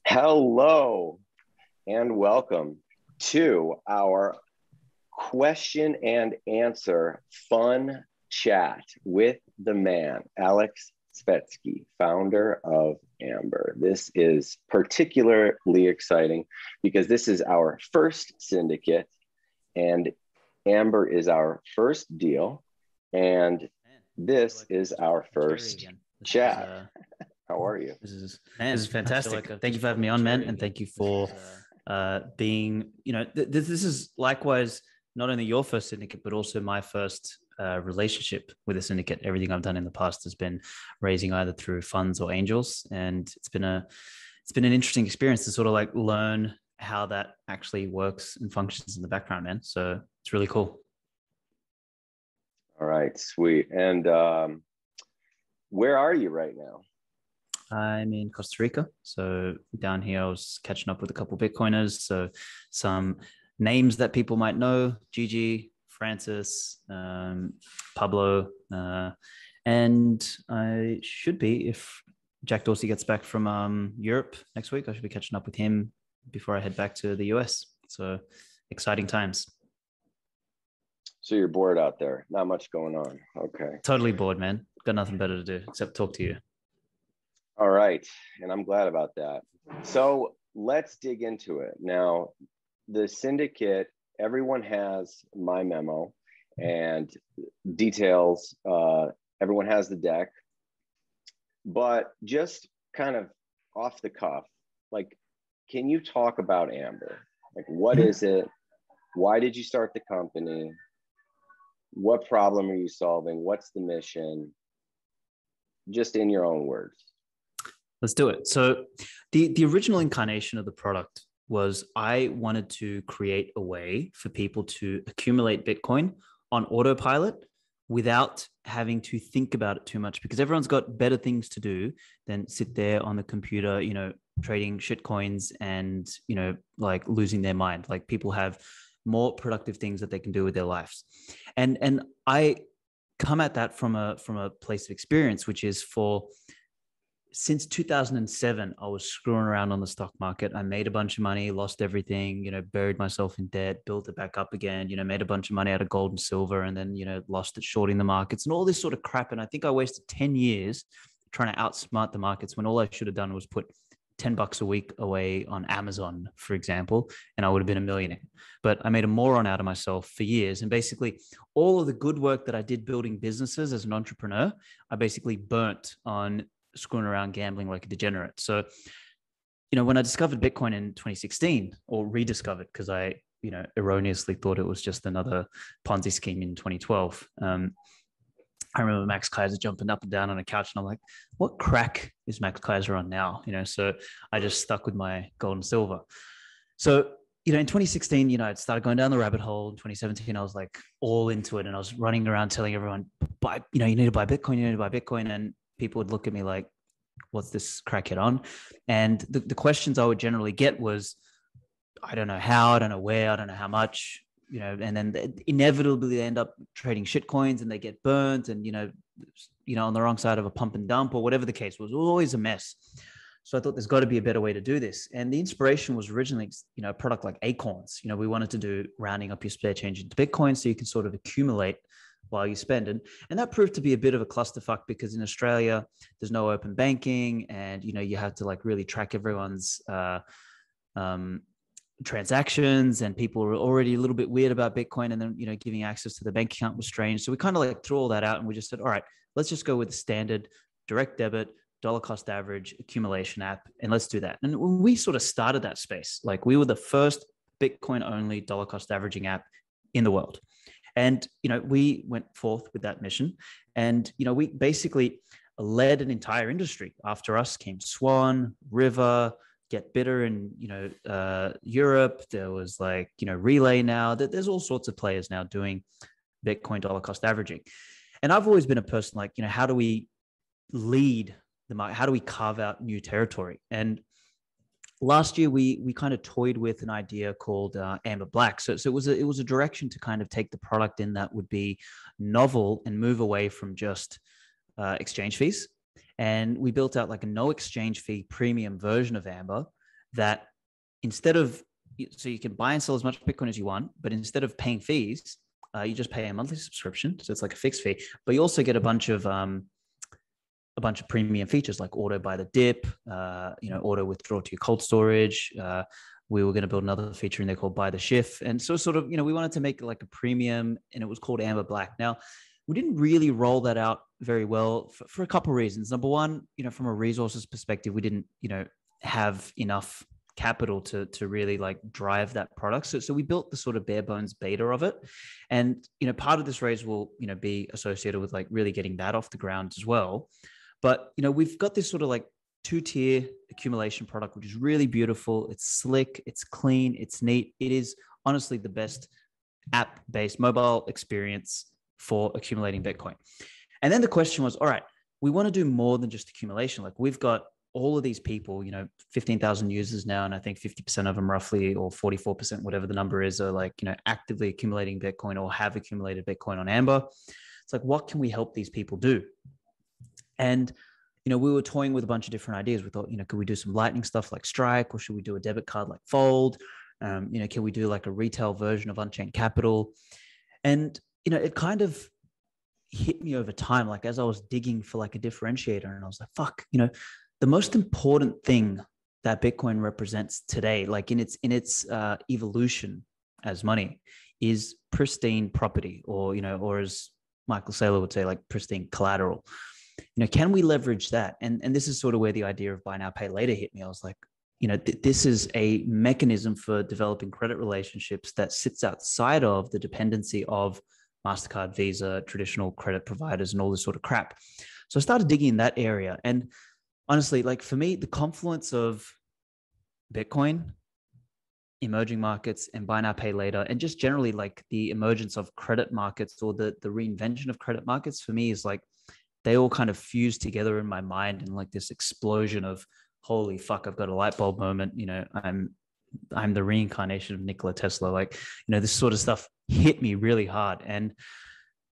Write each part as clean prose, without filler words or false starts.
Hello and welcome to our question and answer fun chat with the man, Aleks Svetski, founder of Amber. This is particularly exciting because this is our first syndicate and Amber is our first deal. And this is our first chat. How are you? This is fantastic. Thank you for having me on, man, and thank you for being. This is likewise not only your first syndicate, but also my first relationship with a syndicate. Everything I've done in the past has been raising either through funds or angels, and it's been an interesting experience to sort of like learn how that actually works and functions in the background, man. So it's really cool. All right, sweet. And where are you right now? I'm in Costa Rica. So down here, I was catching up with a couple of Bitcoiners. So some names that people might know: Gigi, Francis, Pablo. And I should be, if Jack Dorsey gets back from Europe next week, I should be catching up with him before I head back to the US. So exciting times. So you're bored out there. Not much going on. Okay. Totally bored, man. Got nothing better to do except talk to you. All right. And I'm glad about that. So let's dig into it. Now, the syndicate, everyone has my memo and details. Everyone has the deck. But just kind of off the cuff, like, can you talk about Amber? Like, what is it? Why did you start the company? What problem are you solving? What's the mission? Just in your own words. Let's do it. So the original incarnation of the product was I wanted to create a way for people to accumulate Bitcoin on autopilot without having to think about it too much, because everyone's got better things to do than sit there on the computer, trading shit coins and, like losing their mind. Like people have more productive things that they can do with their lives. And I come at that from a place of experience, which is since 2007, I was screwing around on the stock market. I made a bunch of money, lost everything, buried myself in debt, built it back up again, made a bunch of money out of gold and silver, and then, lost it shorting the markets and all this sort of crap. And I think I wasted 10 years trying to outsmart the markets when all I should have done was put $10 a week away on Amazon, for example, and I would have been a millionaire. But I made a moron out of myself for years. And basically all of the good work that I did building businesses as an entrepreneur, I basically burnt on screwing around gambling like a degenerate. So, when I discovered Bitcoin in 2016, or rediscovered, because I, erroneously thought it was just another Ponzi scheme in 2012. I remember Max Kaiser jumping up and down on a couch, and I'm like, what crack is Max Kaiser on now? So I just stuck with my gold and silver. So, in 2016, I'd started going down the rabbit hole. In 2017, I was like all into it, and I was running around telling everyone, you need to buy Bitcoin, you need to buy Bitcoin. And people would look at me like, what's this crackhead on? And the questions I would generally get was, I don't know how, I don't know where, I don't know how much, and then inevitably they end up trading shit coins and they get burnt and, on the wrong side of a pump and dump or whatever the case was. It was always a mess. So I thought there's got to be a better way to do this. And the inspiration was originally, a product like Acorns. We wanted to do rounding up your spare change into Bitcoin so you can sort of accumulate while you spend. And that proved to be a bit of a clusterfuck because in Australia, there's no open banking and, you have to like really track everyone's transactions, and people were already a little bit weird about Bitcoin, and then, giving access to the bank account was strange. So we kind of like threw all that out and we just said, all right, let's just go with the standard direct debit, dollar cost average accumulation app. And let's do that. And when we sort of started that space, like we were the first Bitcoin only dollar cost averaging app in the world. And, we went forth with that mission and, we basically led an entire industry. After us came Swan, River, Get Bitter in, Europe. There was like, Relay now. There's all sorts of players now doing Bitcoin dollar cost averaging. And I've always been a person like, how do we lead the market? How do we carve out new territory? And last year we kind of toyed with an idea called Amber Black. So it was a direction to kind of take the product in that would be novel and move away from just exchange fees And we built out like a no exchange fee premium version of Amber that instead of, so you can buy and sell as much Bitcoin as you want, but instead of paying fees, you just pay a monthly subscription. So it's like a fixed fee, but you also get a bunch of premium features like auto buy the dip, auto withdraw to your cold storage. We were going to build another feature in there called buy the shift. And so sort of, we wanted to make it like a premium, and it was called Amber Black. Now, we didn't really roll that out very well for a couple of reasons. Number one, from a resources perspective, we didn't, have enough capital to really like drive that product. So we built the sort of bare bones beta of it. And, part of this raise will, be associated with like really getting that off the ground as well. But, we've got this sort of like 2-tier accumulation product, which is really beautiful. It's slick, it's clean, it's neat. It is honestly the best app-based mobile experience for accumulating Bitcoin. And then the question was, all right, we want to do more than just accumulation. Like we've got all of these people, 15,000 users now, and I think 50% of them roughly, or 44%, whatever the number is, are like, actively accumulating Bitcoin or have accumulated Bitcoin on Amber. It's like, what can we help these people do? And, we were toying with a bunch of different ideas. We thought, could we do some lightning stuff like Strike, or should we do a debit card like Fold? Can we do like a retail version of Unchained Capital? And, it kind of hit me over time, like as I was digging for like a differentiator, and I was like, fuck, the most important thing that Bitcoin represents today, like in its evolution as money, is pristine property, or as Michael Saylor would say, like pristine collateral. Can we leverage that? And this is sort of where the idea of buy now, pay later hit me. I was like, this is a mechanism for developing credit relationships that sits outside of the dependency of MasterCard, Visa, traditional credit providers, and all this sort of crap. So I started digging in that area. And honestly, like for me, the confluence of Bitcoin, emerging markets, and buy now, pay later, and just generally like the emergence of credit markets, or the reinvention of credit markets, for me is like, they all kind of fuse together in my mind in like this explosion of, holy fuck, I've got a light bulb moment. I'm the reincarnation of Nikola Tesla. Like, this sort of stuff hit me really hard. And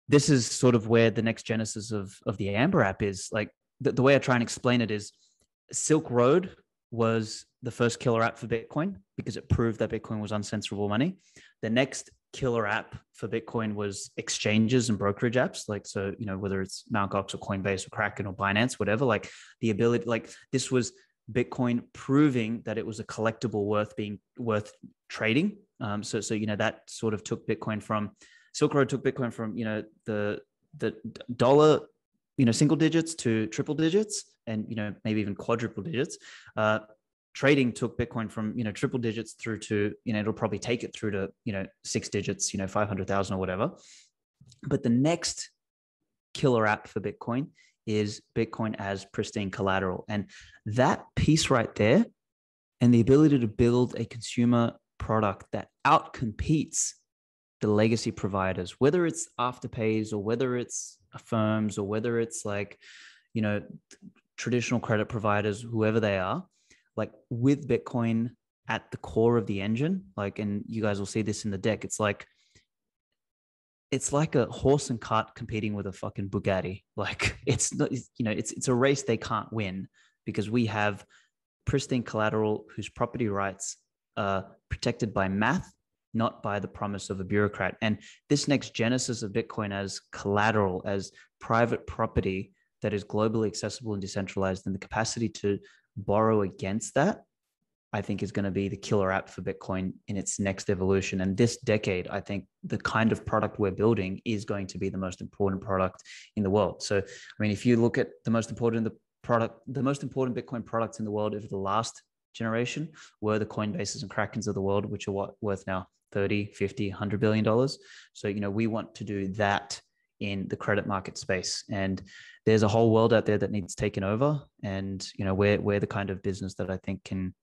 this is sort of where the next genesis of the Amber app is. Like the way I try and explain it is, Silk Road was the first killer app for Bitcoin because it proved that Bitcoin was uncensorable money. The next killer app for Bitcoin was exchanges and brokerage apps. Like, so, whether it's Mt. Gox or Coinbase or Kraken or Binance, whatever, like the ability, like this was Bitcoin proving that it was a collectible worth trading. So that sort of took Bitcoin from, Silk Road took Bitcoin from, the dollar, single digits to triple digits, and, maybe even quadruple digits. Trading took Bitcoin from, triple digits through to, it'll probably take it through to, 6 digits, 500,000 or whatever. But the next killer app for Bitcoin is Bitcoin as pristine collateral. And that piece right there, and the ability to build a consumer product that outcompetes the legacy providers, whether it's Afterpays or whether it's Affirms or whether it's like, traditional credit providers, whoever they are, like with Bitcoin at the core of the engine, like, and you guys will see this in the deck. It's like a horse and cart competing with a fucking Bugatti. Like it's not, it's a race they can't win, because we have pristine collateral whose property rights are protected by math, not by the promise of a bureaucrat. And this next genesis of Bitcoin as collateral, as private property that is globally accessible and decentralized, and the capacity to borrow against that, I think is going to be the killer app for Bitcoin in its next evolution. And this decade, I think the kind of product we're building is going to be the most important product in the world. So, I mean, if you look at the most important Bitcoin products in the world over the last generation were the Coinbases and Krakens of the world, which are worth now 30, 50, $100 billion. So, we want to do that in the credit market space. And there's a whole world out there that needs taken over. And, we're the kind of business that I think can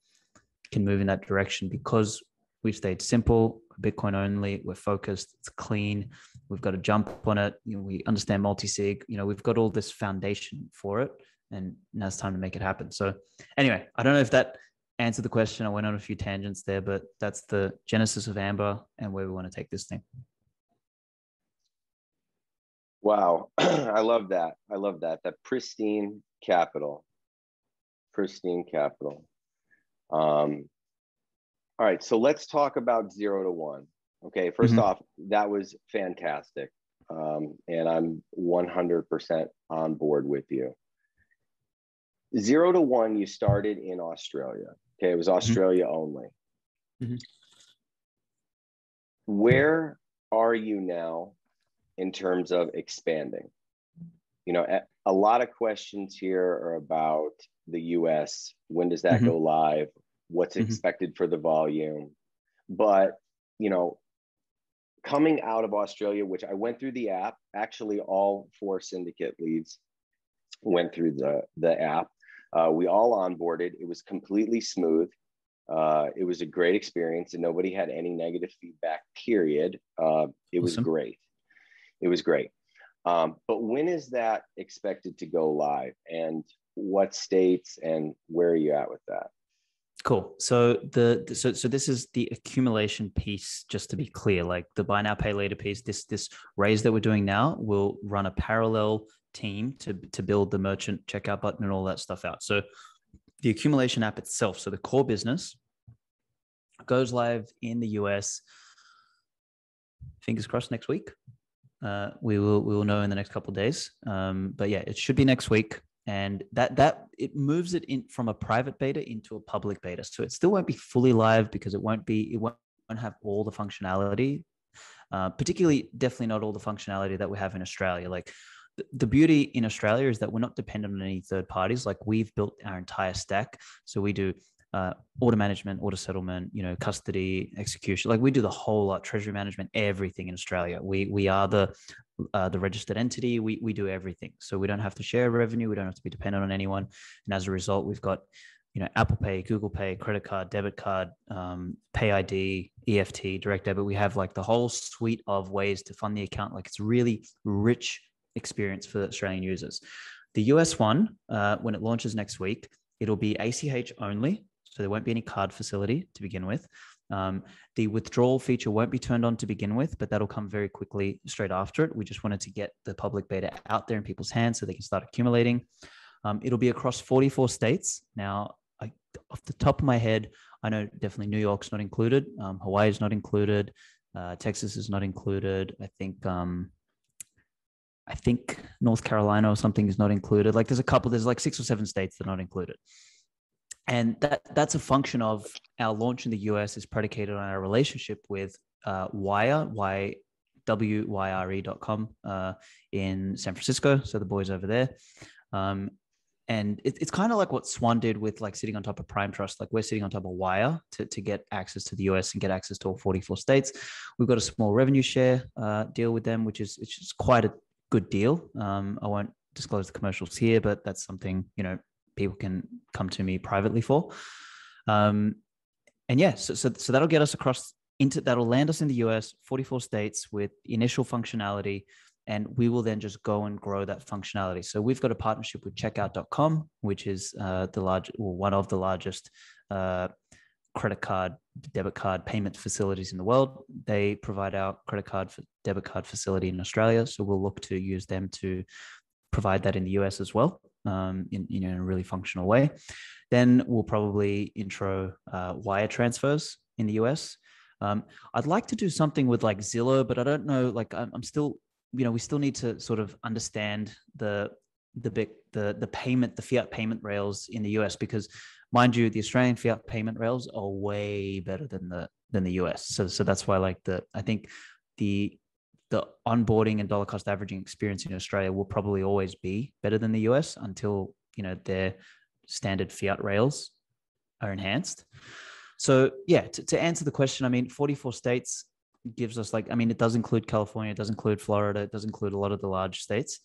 move in that direction, because we've stayed simple, Bitcoin only, we're focused, it's clean, we've got to jump on it. We understand multi-sig, we've got all this foundation for it, and now it's time to make it happen. So anyway, I don't know if that answered the question. I went on a few tangents there, but that's the genesis of Amber and where we want to take this thing. Wow. I love that. That pristine capital, pristine capital. All right, so let's talk about 0 to 1. Okay, first off, that was fantastic. And I'm 100% on board with you. 0 to 1, you started in Australia. Okay, it was Australia only. Where are you now in terms of expanding? You know, a lot of questions here are about the US. When does that go live? What's expected for the volume? But, you know, coming out of Australia, which I went through the app, actually all 4 syndicate leads went through the app. We all onboarded. It was completely smooth. It was a great experience and nobody had any negative feedback, period. It was great. It was great. But when is that expected to go live, and what states, and where are you at with that? Cool. So so this is the accumulation piece, just to be clear, like the buy now, pay later piece, this raise that we're doing now will run a parallel team to build the merchant checkout button and all that stuff out. So the accumulation app itself, so the core business, goes live in the US, fingers crossed, next week. We will know in the next couple of days. But yeah, it should be next week. And that it moves it in from a private beta into a public beta. So it still won't be fully live because it won't have all the functionality, particularly definitely not all the functionality that we have in Australia. Like the beauty in Australia is that we're not dependent on any third parties. Like we've built our entire stack. So we do order management, order settlement, you know, custody, execution. Like we do the whole lot, treasury management, everything in Australia. We are the registered entity. We do everything. So we don't have to share revenue. We don't have to be dependent on anyone. And as a result, we've got, you know, Apple Pay, Google Pay, credit card, debit card, Pay ID, EFT, direct debit. We have like the whole suite of ways to fund the account. Like it's a really rich experience for Australian users. The US one, when it launches next week, it'll be ACH only. So there won't be any card facility to begin with. The withdrawal feature won't be turned on to begin with, but that'll come very quickly straight after it. We just wanted to get the public beta out there in people's hands so they can start accumulating. It'll be across 44 states. Now, off the top of my head, I know definitely New York's not included. Hawaii is not included. Texas is not included. I think North Carolina or something is not included. Like there's like 6 or 7 states that are not included. And that's a function of our launch in the US is predicated on our relationship with Wire, WYRE.com in San Francisco. So the boys over there. And it's kind of like what Swan did with like sitting on top of Prime Trust. Like we're sitting on top of Wire to get access to the US and get access to all 44 states. We've got a small revenue share deal with them, which is quite a good deal. I won't disclose the commercials here, but that's something, you know, people can come to me privately for. And yeah, so that'll get us across that'll land us in the US, 44 states with initial functionality, and we will then just go and grow that functionality. So we've got a partnership with checkout.com, which is one of the largest credit card, debit card payment facilities in the world. They provide our credit card, debit card facility in Australia. So we'll look to use them to provide that in the US as well, in a really functional way. Then we'll probably intro wire transfers in the US. I'd like to do something with like Zillow, but I don't know. Like I'm still, you know, we still need to sort of understand the payment, the fiat payment rails in the US, because mind you, the Australian fiat payment rails are way better than the US. So that's why I think the onboarding and dollar cost averaging experience in Australia will probably always be better than the US until, you know, their standard fiat rails are enhanced. So yeah, to answer the question, I mean, 44 states gives us it does include California, it does include Florida, it does include a lot of the large states.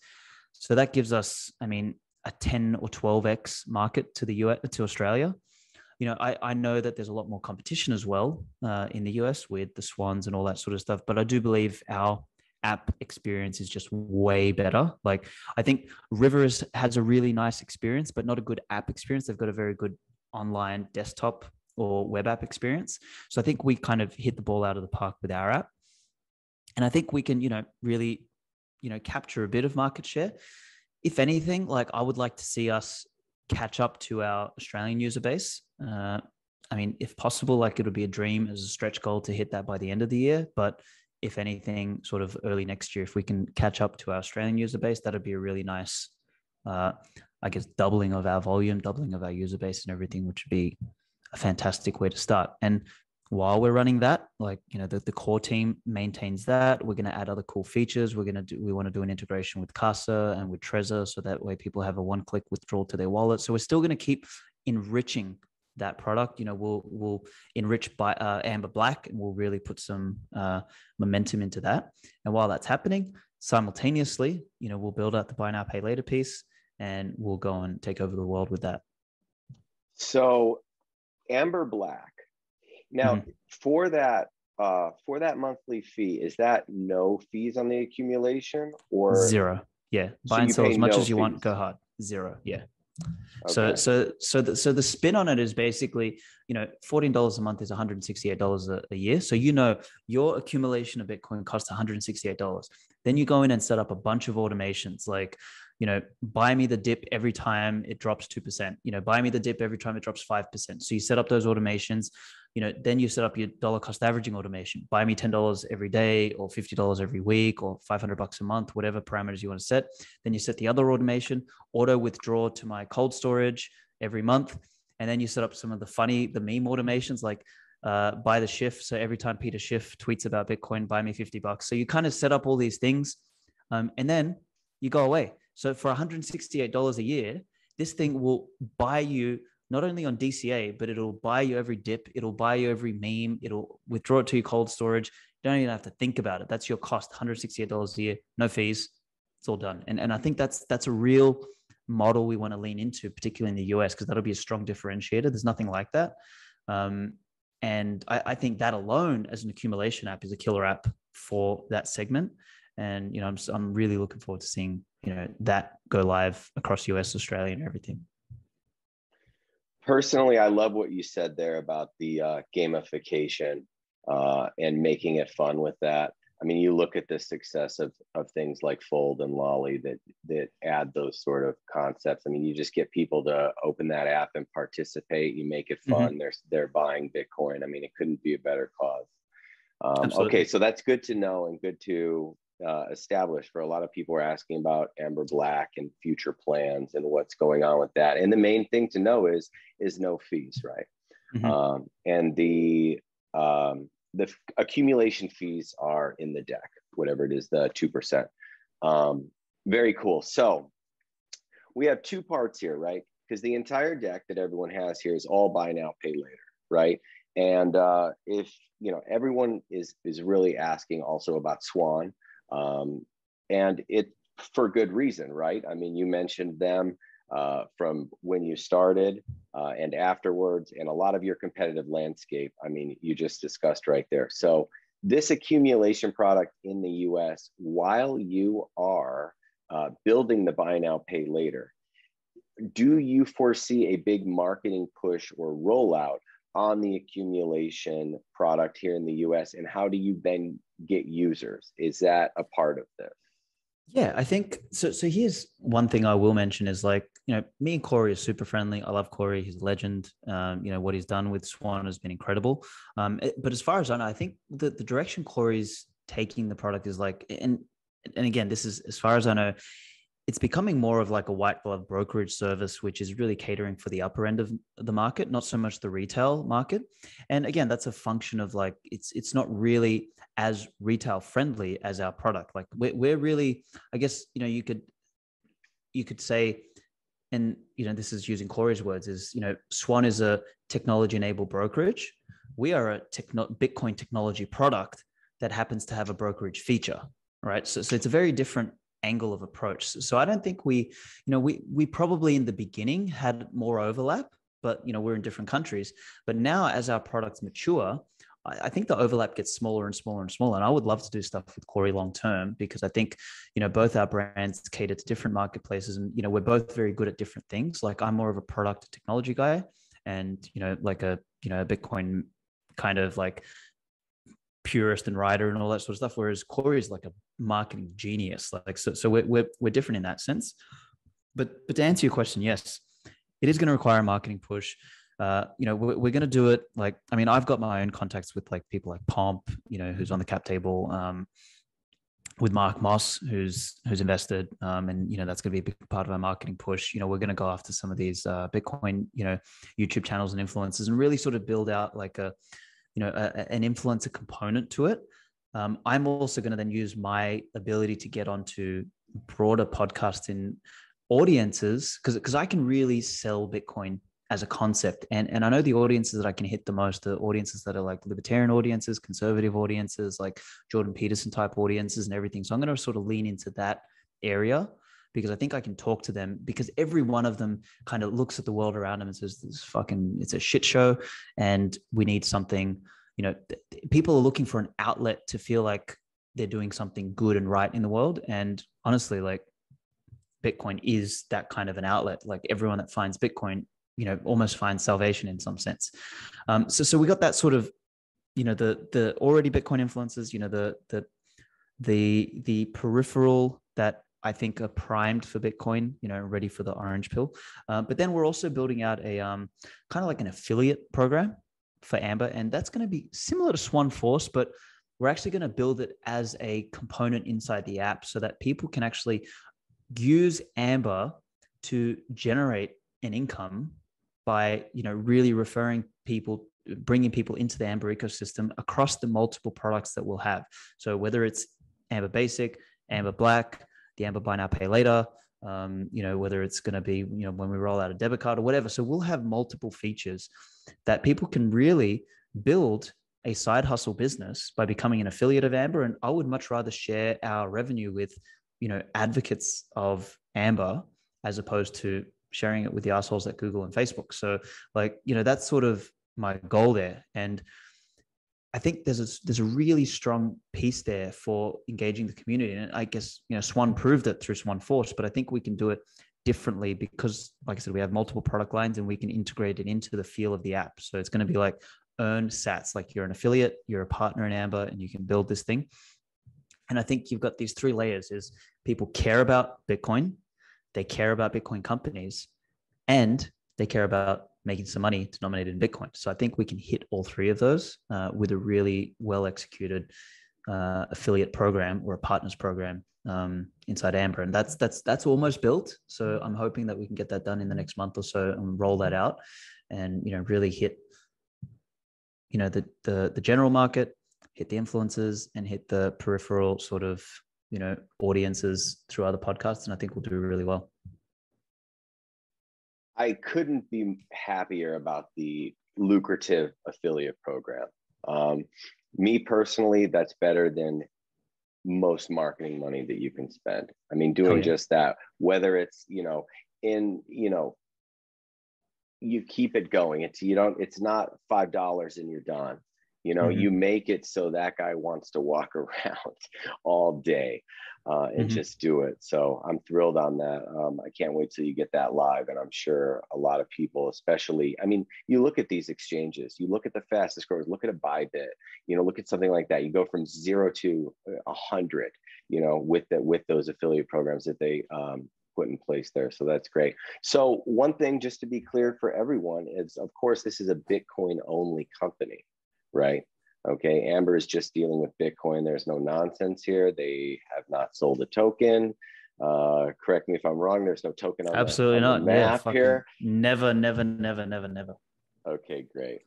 So that gives us, I mean, a 10 or 12x market to the US, to Australia. You know, I know that there's a lot more competition as well in the US with the Swans and all that sort of stuff, but I do believe our app experience is just way better. Like I think River has a really nice experience, but not a good app experience. They've got a very good online desktop or web app experience. So I think we kind of hit the ball out of the park with our app. And I think we can, you know, really, you know, capture a bit of market share. if anything, like I would like to see us catch up to our Australian user base. I mean, if possible, like it would be a dream as a stretch goal to hit that by the end of the year. But if anything, sort of early next year, if we can catch up to our Australian user base, that'd be a really nice, I guess, doubling of our volume, doubling of our user base and everything, which would be a fantastic way to start. And while we're running that, like, you know, the core team maintains that. We're going to add other cool features. We want to do an integration with Casa and with Trezor, so that way people have a one-click withdrawal to their wallet. So we're still going to keep enriching that product. You know, we'll enrich by Amber Black, and we'll really put some momentum into that. And while that's happening, simultaneously, you know, we'll build out the buy now, pay later piece, and we'll go and take over the world with that. So Amber Black. Now, for that monthly fee, is that no fees on the accumulation or zero? Yeah, buy and sell as much as you want. Go hard. Zero. Yeah. Okay. So the spin on it is basically, you know, $14 a month is $168 a year. So, you know, your accumulation of Bitcoin costs $168. Then you go in and set up a bunch of automations, like, you know, buy me the dip every time it drops 2%, you know, buy me the dip every time it drops 5%. So you set up those automations, you know, then you set up your dollar cost averaging automation, buy me $10 every day or $50 every week or $500 a month, whatever parameters you want to set. Then you set the other automation, auto withdraw to my cold storage every month. And then you set up some of the meme automations, like buy the Schiff. So every time Peter Schiff tweets about Bitcoin, buy me $50. So you kind of set up all these things, and then you go away. So for $168 a year, this thing will buy you not only on DCA, but it'll buy you every dip. It'll buy you every meme. It'll withdraw it to your cold storage. You don't even have to think about it. That's your cost, $168 a year, no fees. It's all done. And I think that's a real model we want to lean into, particularly in the US, because that'll be a strong differentiator. There's nothing like that. And I think that alone as an accumulation app is a killer app for that segment. And, you know, I'm really looking forward to seeing, you know, that go live across US, Australia, and everything. Personally, I love what you said there about the gamification and making it fun with that. I mean, you look at the success of things like Fold and Lolly that add those sort of concepts. I mean, you just get people to open that app and participate. You make it fun. They're buying Bitcoin. I mean, it couldn't be a better cause. Okay, so that's good to know and good to establish. For a lot of people are asking about Amber Black and future plans and what's going on with that. And the main thing to know is no fees, right? And the accumulation fees are in the deck, whatever it is, the 2%. Very cool. So we have two parts here, right? Because the entire deck that everyone has here is all buy now, pay later, right? And if, you know, everyone is really asking also about Swan, and it for good reason, right? I mean, you mentioned them from when you started and afterwards, and a lot of your competitive landscape. I mean, you just discussed right there. So this accumulation product in the US, while you are building the buy now, pay later, do you foresee a big marketing push or rollout on the accumulation product here in the US? And how do you then get users? Is that a part of this? Yeah, I think so. So here's one thing I will mention is, like, you know, me and Corey are super friendly. I love Corey. He's a legend. You know, what he's done with Swan has been incredible. But as far as I know, I think the direction Corey's taking the product is like, and again, this is, as far as I know, it's becoming more of like a white glove brokerage service, which is really catering for the upper end of the market, not so much the retail market. And again, that's a function of, like, it's not really as retail friendly as our product. Like we're really, I guess, you know, you could say, and, you know, this is using Corey's words, is, you know, Swan is a technology enabled brokerage. We are a Bitcoin technology product that happens to have a brokerage feature, right? So it's a very different angle of approach. So I don't think we probably in the beginning had more overlap, but, you know, we're in different countries. But now as our products mature, I think the overlap gets smaller and smaller and smaller. And I would love to do stuff with Corey long term, because I think, you know, both our brands cater to different marketplaces, and, you know, we're both very good at different things. Like, I'm more of a product technology guy, and, you know, like a Bitcoin kind of like purist and writer and all that sort of stuff, whereas Corey is like a marketing genius. Like, so we're different in that sense. but to answer your question, yes, it is going to require a marketing push. We're going to do it. Like, I mean, I've got my own contacts with like people like Pomp, who's on the cap table, with Mark Moss, who's invested, and that's going to be a big part of our marketing push. We're going to go after some of these Bitcoin, YouTube channels and influencers, and really sort of build out like an influencer component to it. I'm also going to then use my ability to get onto broader podcasting audiences because I can really sell Bitcoin as a concept. And I know the audiences that I can hit the most, the audiences that are like libertarian audiences, conservative audiences, like Jordan Peterson type audiences and everything. So I'm going to sort of lean into that area because I think I can talk to them, because every one of them kind of looks at the world around them and says, it's a shit show and we need something. People are looking for an outlet to feel like they're doing something good and right in the world. And honestly, like Bitcoin is that kind of an outlet. Like everyone that finds Bitcoin, almost finds salvation in some sense. So we got that sort of, the already Bitcoin influencers, the peripheral that I think are primed for Bitcoin, ready for the orange pill. But then we're also building out a kind of like an affiliate program for Amber. And that's going to be similar to Swan Force, but we're actually going to build it as a component inside the app so that people can actually use Amber to generate an income by, really referring people, bringing people into the Amber ecosystem across the multiple products that we'll have. So whether it's Amber Basic, Amber Black, the Amber Buy Now Pay Later, whether it's going to be, when we roll out a debit card or whatever. So we'll have multiple features that people can really build a side hustle business by becoming an affiliate of Amber. And I would much rather share our revenue with, advocates of Amber as opposed to sharing it with the assholes at Google and Facebook. So like, that's sort of my goal there. And I think there's a really strong piece there for engaging the community. And I guess, Swan proved it through Swan Force, but I think we can do it differently because, like I said, we have multiple product lines and we can integrate it into the feel of the app. So it's going to be like earn sats, like you're an affiliate, you're a partner in Amber, and you can build this thing. And I think you've got these three layers: is people care about Bitcoin, they care about Bitcoin companies, and they care about making some money denominated in Bitcoin. So I think we can hit all three of those with a really well executed affiliate program or a partners program inside Amber. And that's almost built. So I'm hoping that we can get that done in the next month or so and roll that out and, really hit, the general market, hit the influencers, and hit the peripheral sort of, audiences through other podcasts. And I think we'll do really well. I couldn't be happier about the lucrative affiliate program. Me personally, that's better than most marketing money that you can spend. I mean, doing just that, whether it's, you keep it going. It's not $5 and you're done. You make it so that guy wants to walk around all day and just do it. So I'm thrilled on that. I can't wait till you get that live. And I'm sure a lot of people, especially, I mean, you look at these exchanges, you look at the fastest growers, look at a Bybit, look at something like that. You go from 0 to 100, with those affiliate programs that they put in place there. So that's great. So one thing, just to be clear for everyone, is of course, this is a Bitcoin only company. Right. Okay. Amber is just dealing with Bitcoin. There's no nonsense here. They have not sold a token. Correct me if I'm wrong. There's no token on Absolutely the not. map here. Never. Okay, great.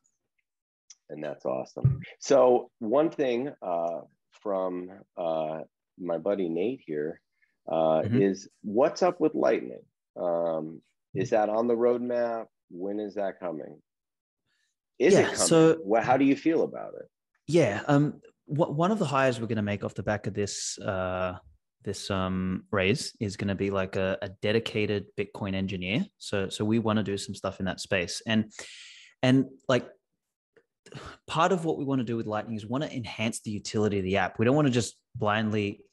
And that's awesome. So one thing from my buddy Nate here is what's up with Lightning? Is that on the roadmap? When is that coming? Is it coming? So how do you feel about it? Yeah. One of the hires we're going to make off the back of this raise is going to be like a dedicated Bitcoin engineer. So we want to do some stuff in that space. And like part of what we want to do with Lightning is want to enhance the utility of the app. We don't want to just blindly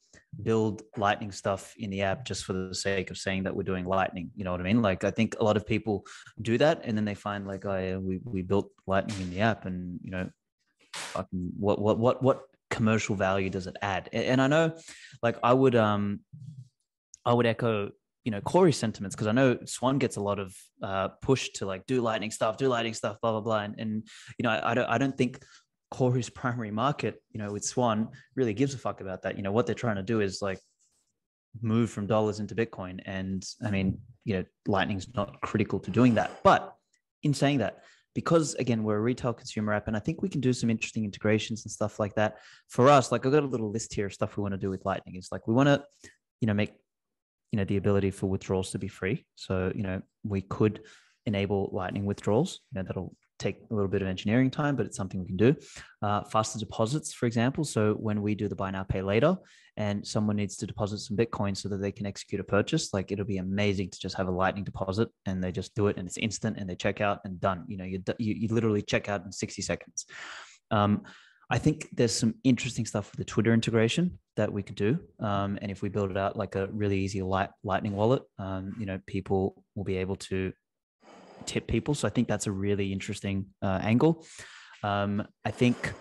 build Lightning stuff in the app just for the sake of saying that we're doing Lightning. You know what I mean? Like, I think a lot of people do that and then they find like, oh yeah, we built Lightning in the app, and fucking what commercial value does it add? And I know, like, I would echo Corey sentiments, because I know Swan gets a lot of push to like do lightning stuff, blah blah blah, and I don't think Corey's primary market, with Swan, really gives a fuck about that. What they're trying to do is like move from dollars into Bitcoin, and I mean, Lightning's not critical to doing that. But in saying that, because again, we're a retail consumer app, and I think we can do some interesting integrations and stuff like that. For us, like I've got a little list here of stuff we want to do with Lightning. It's like we want to, make the ability for withdrawals to be free. So, we could enable Lightning withdrawals. That'll take a little bit of engineering time, but it's something we can do. Faster deposits, for example. So when we do the buy now, pay later, and someone needs to deposit some Bitcoin so that they can execute a purchase, like it'll be amazing to just have a Lightning deposit and they just do it and it's instant and they check out and done. You literally check out in 60 seconds. I think there's some interesting stuff with the Twitter integration that we could do. And if we build it out like a really easy Lightning wallet, people will be able to tip people. So I think that's a really interesting angle. I think,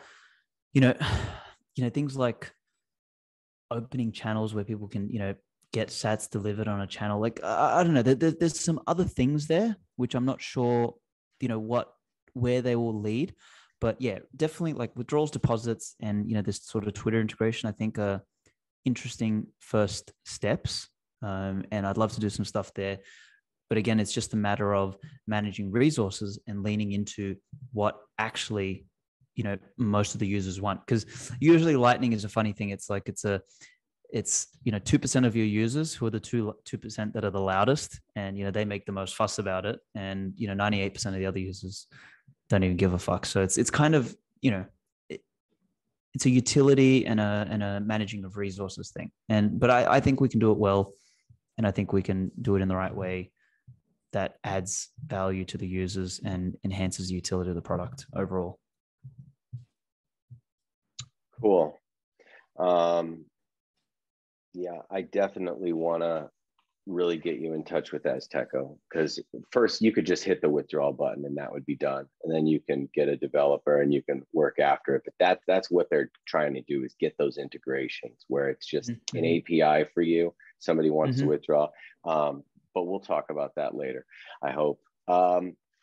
things like opening channels where people can, get sats delivered on a channel. Like, I don't know, there's some other things there, which I'm not sure, where they will lead. But yeah, definitely like withdrawals, deposits, and this sort of Twitter integration, I think are interesting first steps. And I'd love to do some stuff there. But again, it's just a matter of managing resources and leaning into what actually, most of the users want. Because usually Lightning is a funny thing. It's like it's 2% of your users who are the 2% that are the loudest, and they make the most fuss about it, and 98% of the other users don't even give a fuck. So it's kind of, it's a utility and a managing of resources thing. But I think we can do it well, and I think we can do it in the right way that adds value to the users and enhances the utility of the product overall. Cool. Yeah, I definitely want to really get you in touch with Azteco, because first you could just hit the withdrawal button and that would be done, and then you can get a developer and you can work after it. But that's what they're trying to do, is get those integrations where it's just an API for you. Somebody wants to withdraw, but we'll talk about that later, I hope.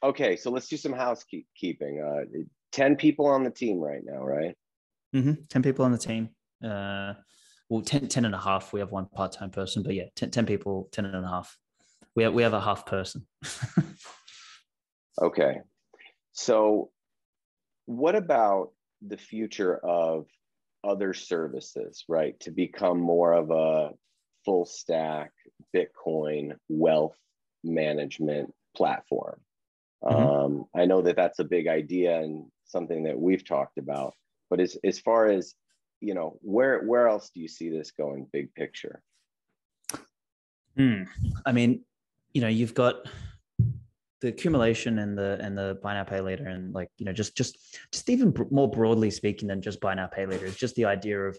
Okay, so let's do some housekeeping. 10 people on the team right now, right? 10 people on the team. Well, 10 and a half. We have one part-time person, but yeah, 10 people, 10 and a half. We have a half person. Okay. So what about the future of other services, right? To become more of a full stack Bitcoin wealth management platform. I know that that's a big idea and something that we've talked about, but as far as, where else do you see this going, big picture? I mean, you've got the accumulation and the buy now, pay later, and like, just even more broadly speaking than just buy now, pay later. It's just the idea of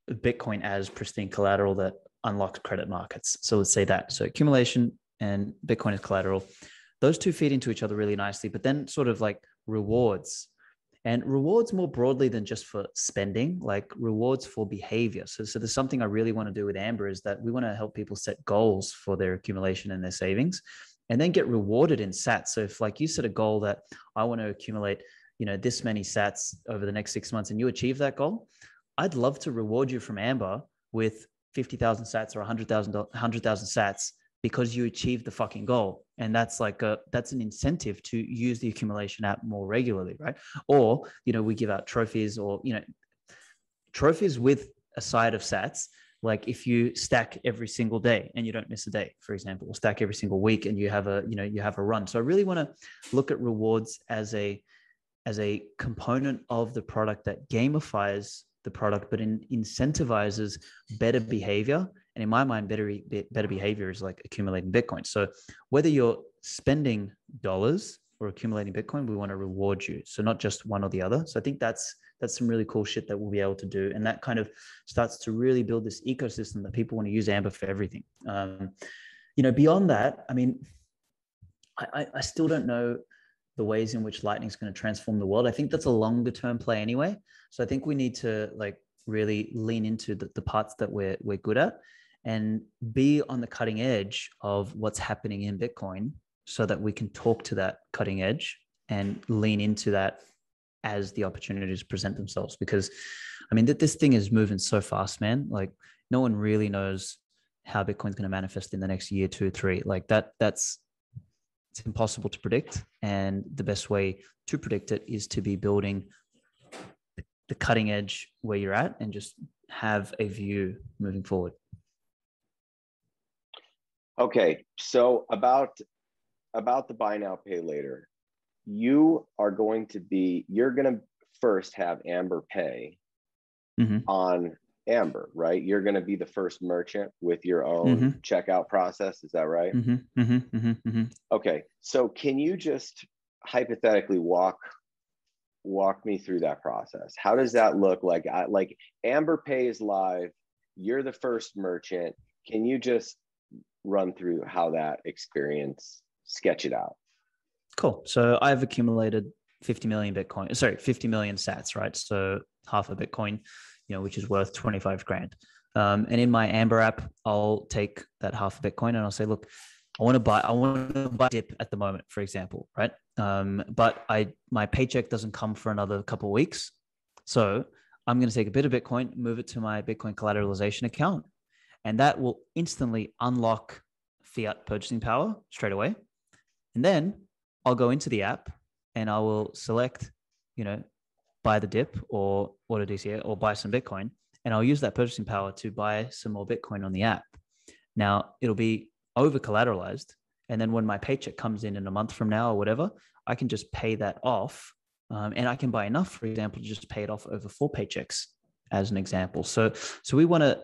Bitcoin as pristine collateral that unlocks credit markets. So let's say that. So accumulation and Bitcoin as collateral, those two feed into each other really nicely, but then sort of like rewards. And rewards more broadly than just for spending, like rewards for behavior. So there's something I really want to do with Amber, is that we want to help people set goals for their accumulation and their savings, and then get rewarded in sats. So if like you set a goal that I want to accumulate, this many sats over the next 6 months, and you achieve that goal, I'd love to reward you from Amber with 50,000 sats or 100,000 sats because you achieved the fucking goal. And that's that's an incentive to use the accumulation app more regularly, right? Or, we give out trophies, or, trophies with a side of sats. Like if you stack every single day and you don't miss a day, for example, or stack every single week and you have a run. So I really want to look at rewards as a component of the product that gamifies the product, but incentivizes better behavior. And in my mind, better behavior is like accumulating Bitcoin. So whether you're spending dollars or accumulating Bitcoin, we want to reward you. So not just one or the other. So I think that's some really cool shit that we'll be able to do. And that kind of starts to really build this ecosystem that people want to use Amber for everything. Beyond that, I mean, I still don't know the ways in which Lightning is going to transform the world. I think that's a longer term play anyway. So I think we need to like really lean into the parts that we're good at, and be on the cutting edge of what's happening in Bitcoin so that we can talk to that cutting edge and lean into that as the opportunities present themselves. Because I mean, this thing is moving so fast, man. Like no one really knows how Bitcoin's going to manifest in the next year, 2, 3. Like it's impossible to predict. And the best way to predict it is to be building the cutting edge where you're at and just have a view moving forward. Okay, so about the buy now, pay later, you're going to first have Amber pay on Amber, right? You're going to be the first merchant with your own checkout process. Is that right? Okay, so can you just hypothetically walk me through that process? How does that look like? Like Amber Pay is live. You're the first merchant. Can you just run through how that experience, sketch it out? Cool. So I've accumulated 50 million sats, right? So half a Bitcoin, which is worth 25 grand. And in my Amber app, I'll take that half a Bitcoin and I'll say, look, I want to buy dip at the moment, for example, right? But my paycheck doesn't come for another couple of weeks. So I'm going to take a bit of Bitcoin, move it to my Bitcoin collateralization account, and that will instantly unlock fiat purchasing power straight away. And then I'll go into the app and I will select, buy the dip or order DCA or buy some Bitcoin. And I'll use that purchasing power to buy some more Bitcoin on the app. Now it'll be over collateralized. And then when my paycheck comes in a month from now or whatever, I can just pay that off. And I can buy enough, for example, to just pay it off over 4 paychecks as an example. So we want to,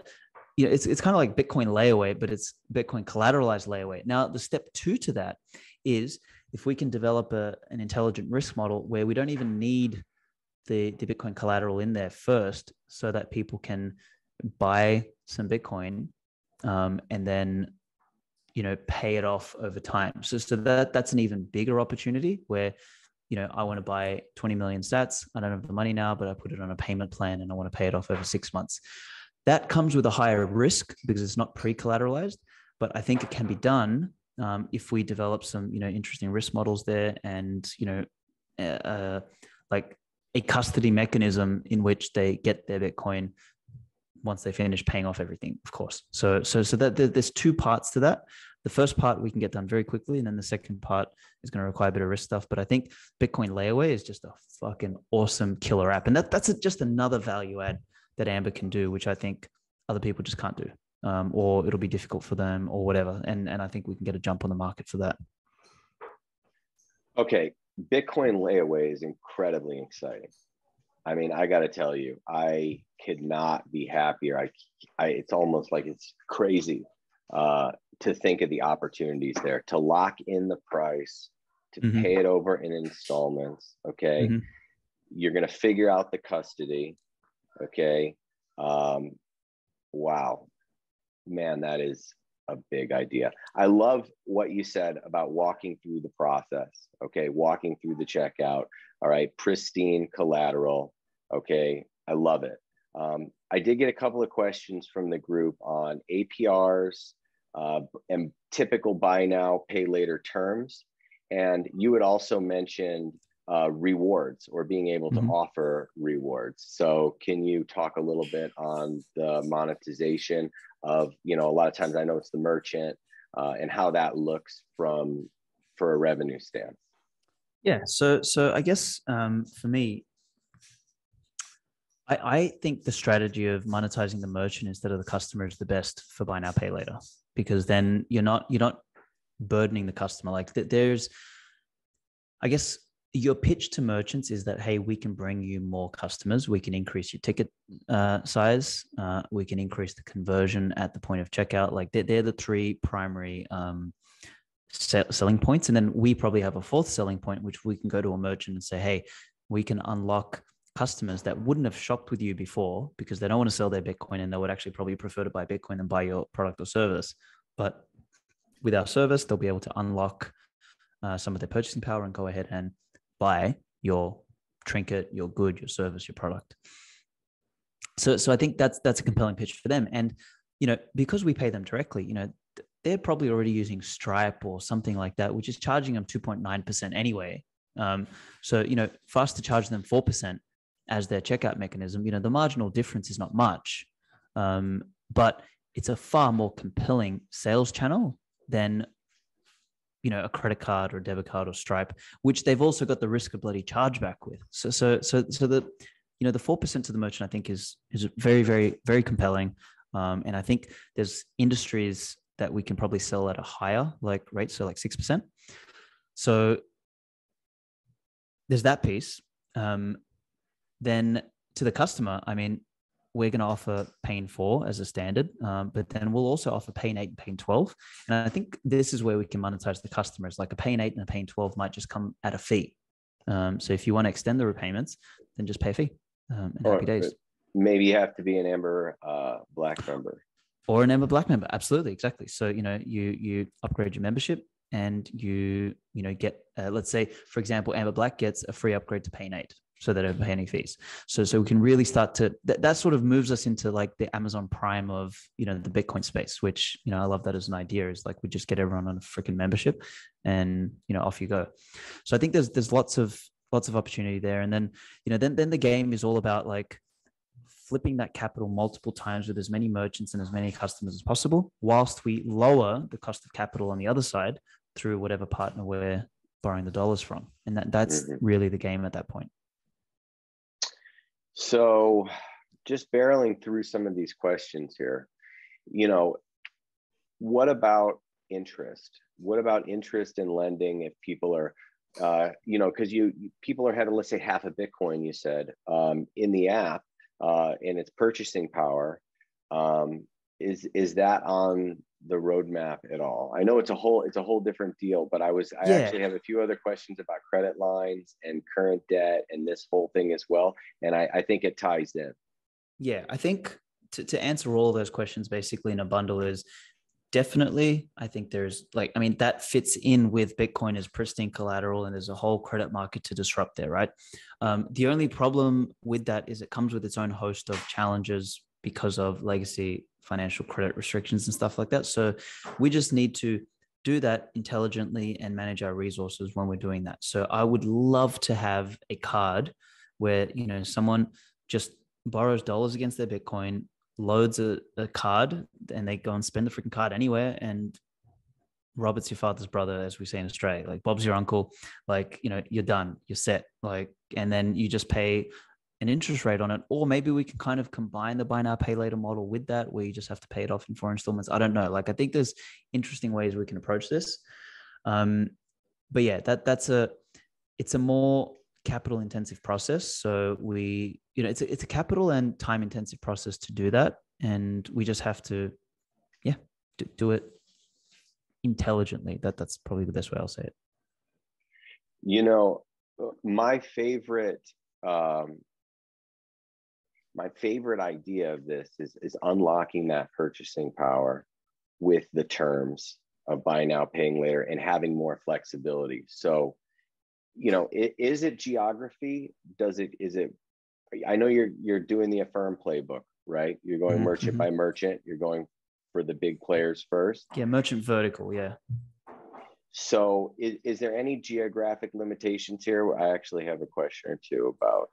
it's kind of like Bitcoin layaway, but it's Bitcoin collateralized layaway. Now, the step 2 to that is if we can develop an intelligent risk model where we don't even need the Bitcoin collateral in there first, so that people can buy some Bitcoin and then, pay it off over time. So that's an even bigger opportunity where, I want to buy 20 million sats. I don't have the money now, but I put it on a payment plan and I want to pay it off over 6 months. That comes with a higher risk because it's not pre-collateralized, but I think it can be done if we develop some, interesting risk models there and, like a custody mechanism in which they get their Bitcoin once they finish paying off everything, of course. So that there's 2 parts to that. The first part we can get done very quickly, and then the second part is going to require a bit of risk stuff. But I think Bitcoin Layaway is just a fucking awesome killer app, and that's just another value add that Amber can do, which I think other people just can't do, or it'll be difficult for them or whatever. And I think we can get a jump on the market for that. Okay, Bitcoin Layaway is incredibly exciting. I mean, I got to tell you, I could not be happier. It's almost like it's crazy to think of the opportunities there, to lock in the price, to pay it over in installments. Okay. You're going to figure out the custody. Okay. Wow, man, that is a big idea. I love what you said about walking through the process. Okay. Walking through the checkout. All right. Pristine collateral. Okay. I love it. I did get a couple of questions from the group on APRs and typical buy now, pay later terms. And you had also mentioned rewards or being able to offer rewards. So can you talk a little bit on the monetization of, a lot of times I know it's the merchant and how that looks for a revenue stance? Yeah. So I guess for me, I think the strategy of monetizing the merchant instead of the customer is the best for buy now, pay later, because then you're not burdening the customer. Like there's, I guess your pitch to merchants is that, hey, we can bring you more customers. We can increase your ticket size. We can increase the conversion at the point of checkout. Like they're the 3 primary selling points. And then we probably have a 4th selling point, which we can go to a merchant and say, hey, we can unlock customers that wouldn't have shopped with you before because they don't want to sell their Bitcoin and they would actually probably prefer to buy Bitcoin than buy your product or service. But with our service, they'll be able to unlock some of their purchasing power and go ahead and buy your trinket, your good, your service, your product. So I think that's a compelling pitch for them. And because we pay them directly, they're probably already using Stripe or something like that, which is charging them 2.9% anyway. So, for us to charge them 4% as their checkout mechanism, the marginal difference is not much. But it's a far more compelling sales channel than, a credit card or debit card or Stripe, which they've also got the risk of bloody chargeback with. So the, the 4% to the merchant, I think is very, very, very compelling. And I think there's industries that we can probably sell at a higher rate, so 6%. So there's that piece. Then to the customer, we're going to offer Pay in 4 as a standard, but then we'll also offer Pay in 8 and Pay in 12. And I think this is where we can monetize the customers. Like a Pay in 8 and a Pay in 12 might just come at a fee. So if you want to extend the repayments, then just pay a fee. And happy days. Maybe you have to be an Amber Black member. Or an Amber Black member. Absolutely. Exactly. So, you upgrade your membership and you get, let's say, for example, Amber Black gets a free upgrade to Pay in 8. So they don't pay any fees. So we can really start to, that sort of moves us into the Amazon Prime of, the Bitcoin space, which, I love that as an idea, is we just get everyone on a freaking membership and, off you go. So I think there's lots of opportunity there. And then, then the game is all about flipping that capital multiple times with as many merchants and as many customers as possible, whilst we lower the cost of capital on the other side through whatever partner we're borrowing the dollars from. And that's really the game at that point. So just barreling through some of these questions here, what about interest? What about interest in lending if people are, because people are having, let's say, half a Bitcoin, you said, in the app, and its purchasing power, is that on the roadmap at all? I know it's a whole different deal, but I actually have a few other questions about credit lines and current debt and this whole thing as well. And I think it ties in. Yeah, I think to answer all those questions basically in a bundle is definitely, I think there's that fits in with Bitcoin as pristine collateral, and there's a whole credit market to disrupt there, right? The only problem with that is it comes with its own host of challenges because of legacy financial credit restrictions and stuff like that. So we just need to do that intelligently and manage our resources when we're doing that. So I would love to have a card where, someone just borrows dollars against their Bitcoin, loads a card, and they go and spend the freaking card anywhere. And Robert's your father's brother, as we say in Australia, Bob's your uncle, you're done, you're set. And then you just pay an interest rate on it, or maybe we can kind of combine the buy now, pay later model with that, where you just have to pay it off in 4 installments. I don't know. I think there's interesting ways we can approach this. But yeah, it's a more capital intensive process. So it's a capital and time intensive process to do that. And we just have to, do it intelligently. That's probably the best way I'll say it. My favorite idea of this is unlocking that purchasing power with the terms of buy now, paying later, and having more flexibility. So, is it geography? I know you're doing the Affirm playbook, right? You're going merchant by merchant. You're going for the big players first. Yeah, merchant vertical, yeah. So is there any geographic limitations here? I actually have a question or two about.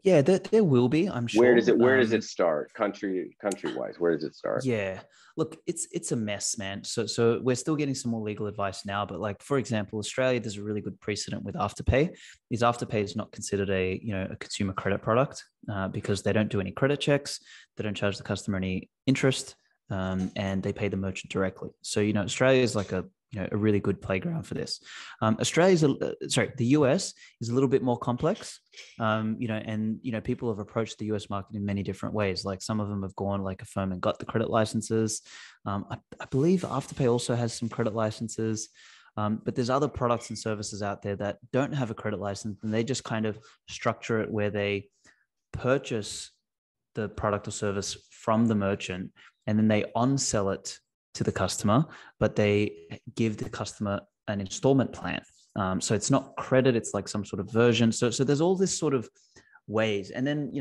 Yeah, there will be, I'm sure. Where does it start? Country-wise, where does it start? Yeah, look, it's a mess, man. So we're still getting some more legal advice now, but for example, Australia, there's a really good precedent with Afterpay. Afterpay is not considered a consumer credit product because they don't do any credit checks, they don't charge the customer any interest, and they pay the merchant directly. So Australia is a really good playground for this. The US is a little bit more complex, and people have approached the US market in many different ways. Some of them have gone Affirm and got the credit licenses. I believe Afterpay also has some credit licenses, but there's other products and services out there that don't have a credit license, and they just kind of structure it where they purchase the product or service from the merchant, and then they on-sell it to the customer, but they give the customer an installment plan. So it's not credit, it's some sort of version. So there's all this sort of ways. And then,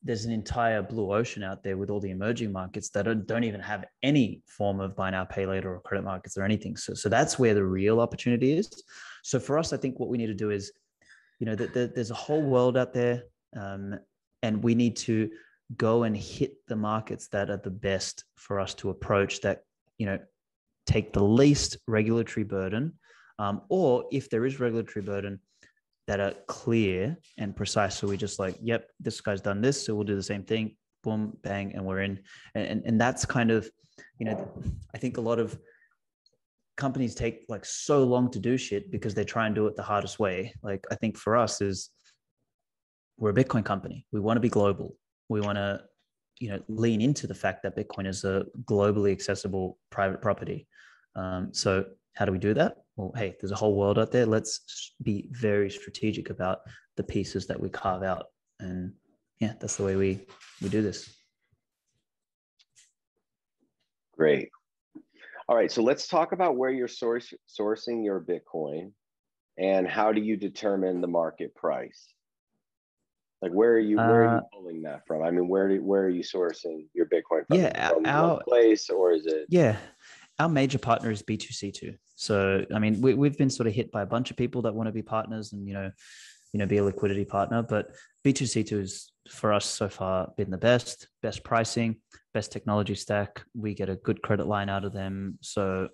there's an entire blue ocean out there with all the emerging markets that don't even have any form of buy now, pay later or credit markets or anything. So that's where the real opportunity is. So for us, I think what we need to do is, there's a whole world out there, and we need to go and hit the markets that are the best for us to approach, that, take the least regulatory burden, or if there is regulatory burden, that are clear and precise. So we just like, yep, this guy's done this, so we'll do the same thing, boom, bang, and we're in. And that's kind of, I think a lot of companies take like so long to do shit because they try and do it the hardest way. Like, I think for us is, we're a Bitcoin company. We want to be global. We want to, lean into the fact that Bitcoin is a globally accessible private property. So how do we do that? Well, hey, there's a whole world out there. Let's be very strategic about the pieces that we carve out. And yeah, that's the way we do this. Great. All right, so let's talk about where you're sourcing your Bitcoin, and how do you determine the market price? Like, where are you pulling that from? I mean, where are you sourcing your Bitcoin from? Yeah, from one place, or is it? Yeah, our major partner is B2C2. So, I mean, we've been sort of hit by a bunch of people that want to be partners and, be a liquidity partner. But B2C2 is, for us so far, been the best pricing, best technology stack. We get a good credit line out of them. So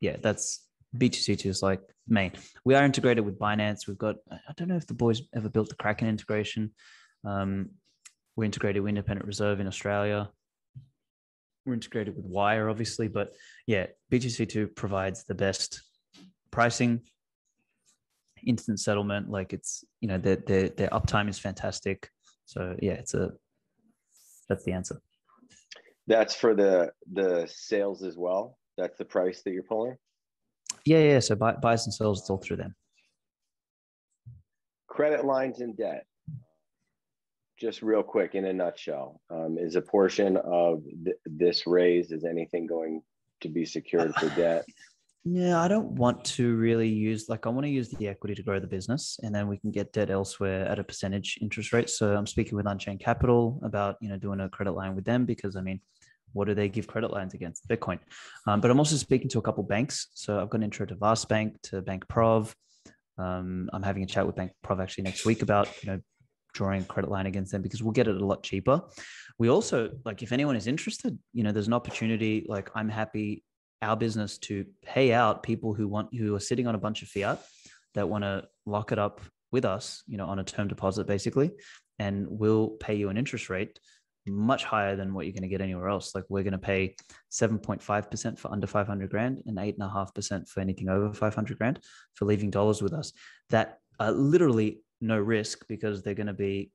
yeah, that's B2C2 is like main. We are integrated with Binance. We've got, I don't know if the boys ever built the Kraken integration. We're integrated with Independent Reserve in Australia. We're integrated with Wire, obviously, but yeah, BTC2 provides the best pricing, instant settlement. Like, it's, their uptime is fantastic. So yeah, that's the answer. That's for the sales as well. That's the price that you're pulling. Yeah. So buys and sells, it's all through them. Credit lines and debt. Just real quick, in a nutshell, is a portion of this raise, is anything going to be secured for debt? Yeah, I don't want to really use, I want to use the equity to grow the business, and then we can get debt elsewhere at a percentage interest rate. So I'm speaking with Unchained Capital about, doing a credit line with them, because I mean, what do they give credit lines against? Bitcoin. But I'm also speaking to a couple of banks. So I've got an intro to Vast Bank, to Bank Prov. I'm having a chat with Bank Prov actually next week about, drawing a credit line against them, because we'll get it a lot cheaper. We also, if anyone is interested, there's an opportunity. I'm happy, our business, to pay out people who are sitting on a bunch of fiat that want to lock it up with us, on a term deposit basically, and we'll pay you an interest rate much higher than what you're going to get anywhere else. We're going to pay 7.5% for under 500 grand and 8.5% for anything over 500 grand for leaving dollars with us. That are literally no risk, because they're going to be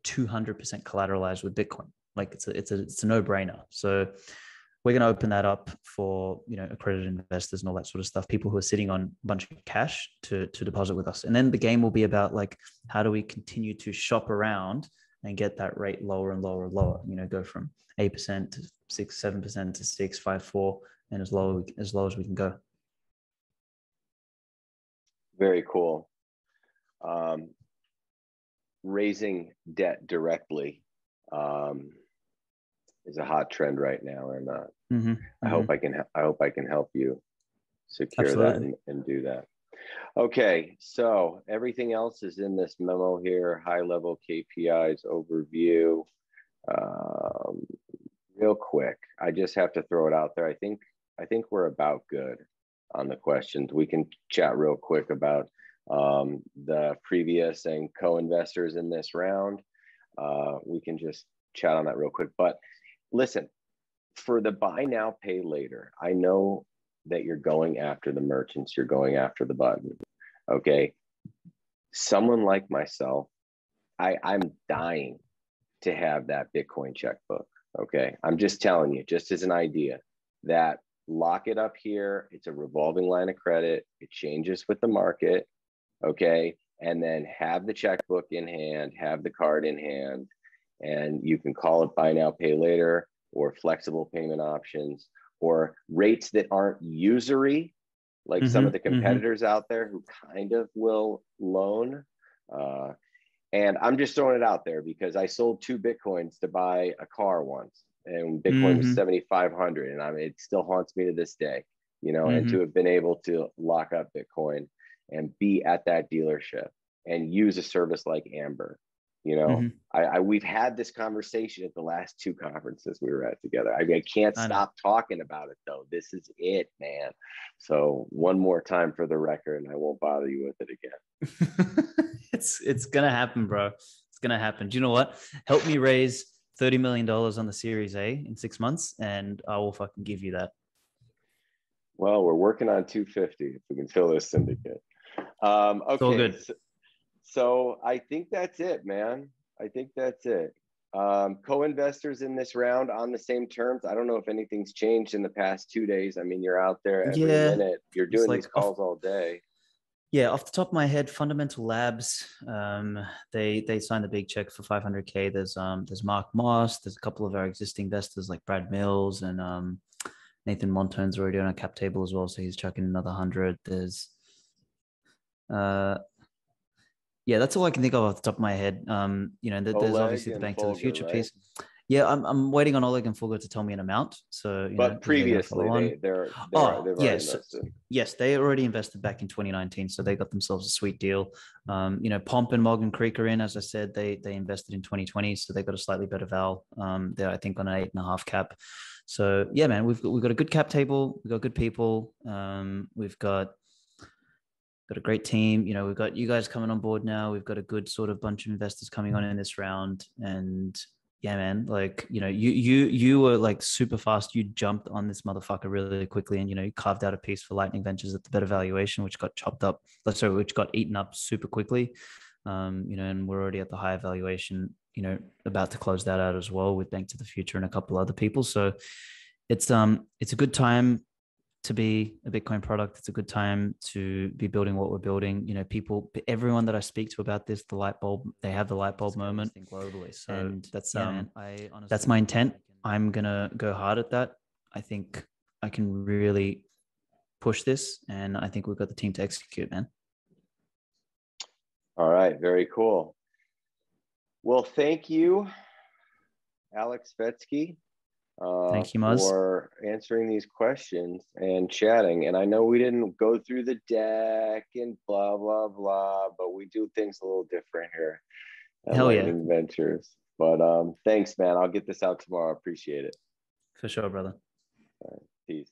200% collateralized with Bitcoin. It's a no-brainer. So we're going to open that up for, accredited investors and all that sort of stuff, people who are sitting on a bunch of cash to deposit with us. And then the game will be about how do we continue to shop around and get that rate lower and lower and lower, go from 8% to 6, 7% to 6, 5, 4, and as low as we can go. Very cool. Raising debt directly is a hot trend right now, and I hope I can help you secure Absolutely. That and do that. Okay, so everything else is in this memo here. High level KPIs overview. Real quick, I just have to throw it out there. I think we're about good on the questions. We can chat real quick about the previous and co-investors in this round. We can just chat on that real quick. But listen, for the buy now, pay later, I know that you're going after the merchants, you're going after the button. Okay. Someone like myself, I'm dying to have that Bitcoin checkbook. Okay. I'm just telling you, just as an idea, that lock it up here. It's a revolving line of credit. It changes with the market. Okay. And then have the checkbook in hand, have the card in hand, and you can call it buy now, pay later, or flexible payment options, or rates that aren't usury, like some of the competitors out there who kind of will loan. And I'm just throwing it out there because I sold 2 Bitcoins to buy a car once, and Bitcoin was Mm-hmm. 7,500, and I mean, it still haunts me to this day, you know. And Mm-hmm. to have been able to lock up Bitcoin and be at that dealership and use a service like Amber, you know, Mm-hmm. we've had this conversation at the last 2 conferences we were at together. I can't I know. stop talking about it though. This is it, man. So one more time for the record, and I won't bother you with it again. It's gonna happen, bro. It's gonna happen. Do you know what? Help me raise $30 million on the Series A in 6 months, and I will fucking give you that. Well, we're working on 250 if we can fill this syndicate. It's all Okay, good. so I think that's it, man. I think that's it. Co-investors in this round on the same terms. I don't know if anything's changed in the past 2 days. I mean, you're out there every Yeah, minute. You're it's doing like these calls all day. off the top of my head, Fundamental Labs, they signed a big check for 500K. There's Mark Moss. There's a couple of our existing investors like Brad Mills and Nathan Montone's already on a cap table as well, so he's chucking another 100. There's uh yeah, that's all I can think of off the top of my head. There's Oleg obviously the and Bank to the Folger, Future right? piece. Yeah, I'm waiting on Oleg and Fulgo to tell me an amount. So, But is they going to previously, follow on? Oh, they've already yes. invested. Yes, they already invested back in 2019. So they got themselves a sweet deal. Pomp and Morgan Creek are in, as I said, they invested in 2020. So they got a slightly better val. They're, I think, on an 8.5 cap. So yeah, man, we've got a good cap table. We've got good people. We've got a great team. We've got you guys coming on board now. We've got a good sort of bunch of investors coming on in this round. And yeah, man, like, you were like super fast. You jumped on this motherfucker really quickly, and you carved out a piece for Lightning Ventures at the better valuation, which got chopped up. Sorry, which got eaten up super quickly. And we're already at the higher valuation, about to close that out as well with Bank to the Future and a couple other people. So it's a good time to be a Bitcoin product. It's a good time to be building what we're building. Everyone that I speak to about this, they have the light bulb moment globally. So and that's man, that's my intent. I'm gonna go hard at that. I think I can really push this, and I think we've got the team to execute, man. All right, very cool. Well, thank you, Aleks Svetski, Thank you, Muzz. for answering these questions and chatting. And I know we didn't go through the deck and blah, blah, blah, but we do things a little different here at Hell yeah. Lightning Ventures. But thanks, man. I'll get this out tomorrow. Appreciate it. For sure, brother. All right, peace.